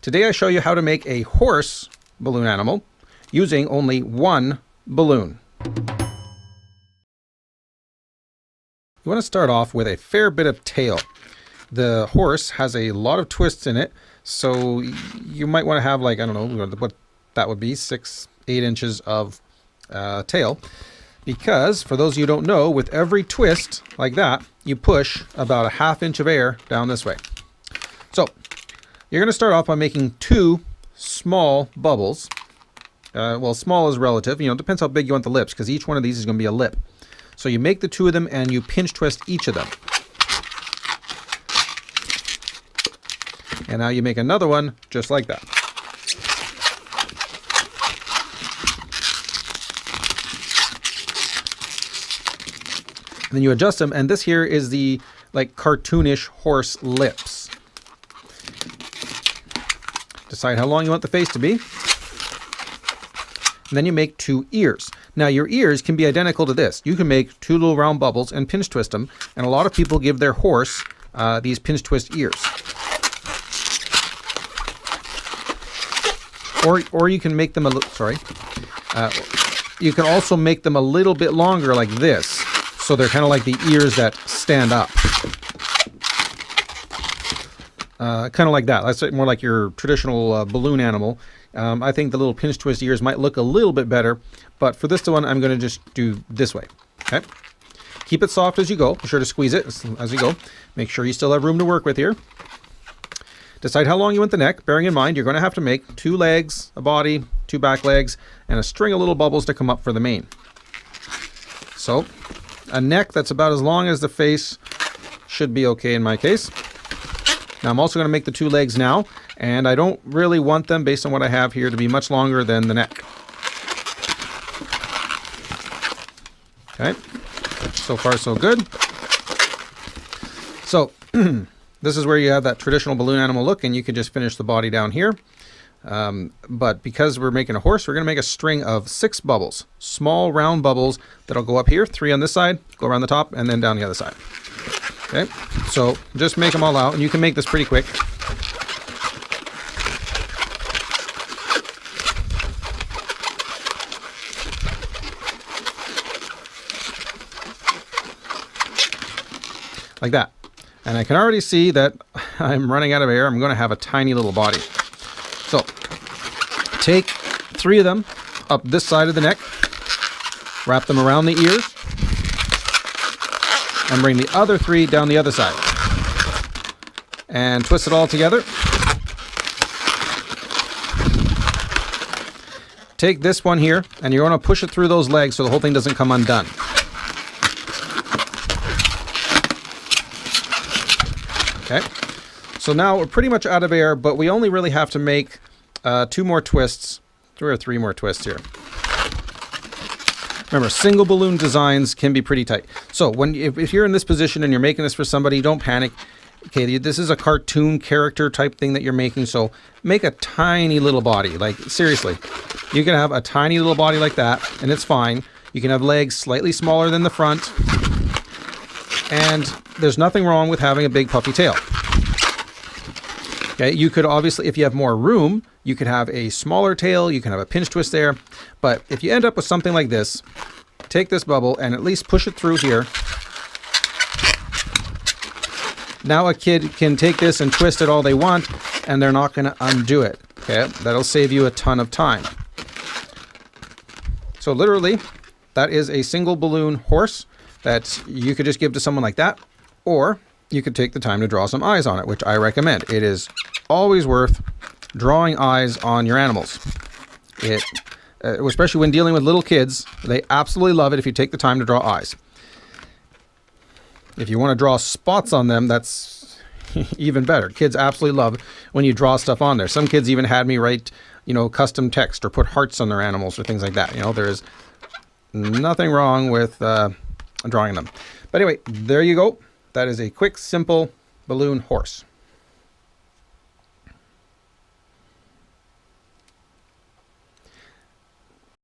Today I show you how to make a horse balloon animal using only one balloon. You want to start off with a fair bit of tail. The horse has a lot of twists in it, so you might want to have, like, I don't know what that would be, 6-8 inches of tail. Because, for those of you who don't know, with every twist like that, you push about 1/2 inch of air down this way. So, you're going to start off by making 2 small bubbles. Well, small is relative. It depends how big you want the lips, because each one of these is going to be a lip. So you make the 2 of them, and you pinch twist each of them. And now you make another one just like that. And then you adjust them, and this here is the cartoonish horse lips. Decide how long you want the face to be. And then you make 2 ears. Now your ears can be identical to this. You can make 2 little round bubbles and pinch twist them, and a lot of people give their horse these pinch twist ears. Or you can make them a little, you can also make them a little bit longer like this. So they're kind of like the ears that stand up. Kind of like that. That's more like your traditional balloon animal. I think the little pinch twist ears might look a little bit better, but for this one, I'm going to just do this way. Okay. Keep it soft as you go. Be sure to squeeze it as you go. Make sure you still have room to work with here. Decide how long you want the neck, bearing in mind you're going to have to make 2 legs, a body, 2 back legs, and a string of little bubbles to come up for the mane. So, a neck that's about as long as the face should be okay in my case. Now I'm also going to make the 2 legs now, and I don't really want them, based on what I have here, to be much longer than the neck. Okay, so far so good. So this is where you have that traditional balloon animal look, and you can just finish the body down here. But because we're making a horse, we're going to make a string of 6 bubbles, small round bubbles that'll go up here, 3 on this side, go around the top, and then down the other side. Okay, so just make them all out, and you can make this pretty quick. Like that. And I can already see that I'm running out of air. I'm going to have a tiny little body. So take 3 of them up this side of the neck, wrap them around the ears, and bring the other 3 down the other side. And twist it all together. Take this one here, and you're going to push it through those legs so the whole thing doesn't come undone. Okay, so now we're pretty much out of air, but we only really have to make 2 more twists, 2 or 3 more twists here. Remember, single balloon designs can be pretty tight. So if you're in this position and you're making this for somebody, don't panic. Okay, this is a cartoon character type thing that you're making, so make a tiny little body. Like, seriously, you can have a tiny little body like that, and it's fine. You can have legs slightly smaller than the front, and there's nothing wrong with having a big puffy tail. Okay, you could obviously, if you have more room, you could have a smaller tail, you can have a pinch twist there, but if you end up with something like this, take this bubble and at least push it through here. Now a kid can take this and twist it all they want, and they're not going to undo it. Okay, that'll save you a ton of time. So literally, that is a single balloon horse that you could just give to someone like that, or you could take the time to draw some eyes on it, which I recommend. It is always worth drawing eyes on your animals. Especially when dealing with little kids, they absolutely love it if you take the time to draw eyes. If you want to draw spots on them, that's even better. Kids absolutely love when you draw stuff on there. Some kids even had me write, custom text or put hearts on their animals or things like that. There is nothing wrong with drawing them. But anyway, there you go. That is a quick, simple balloon horse.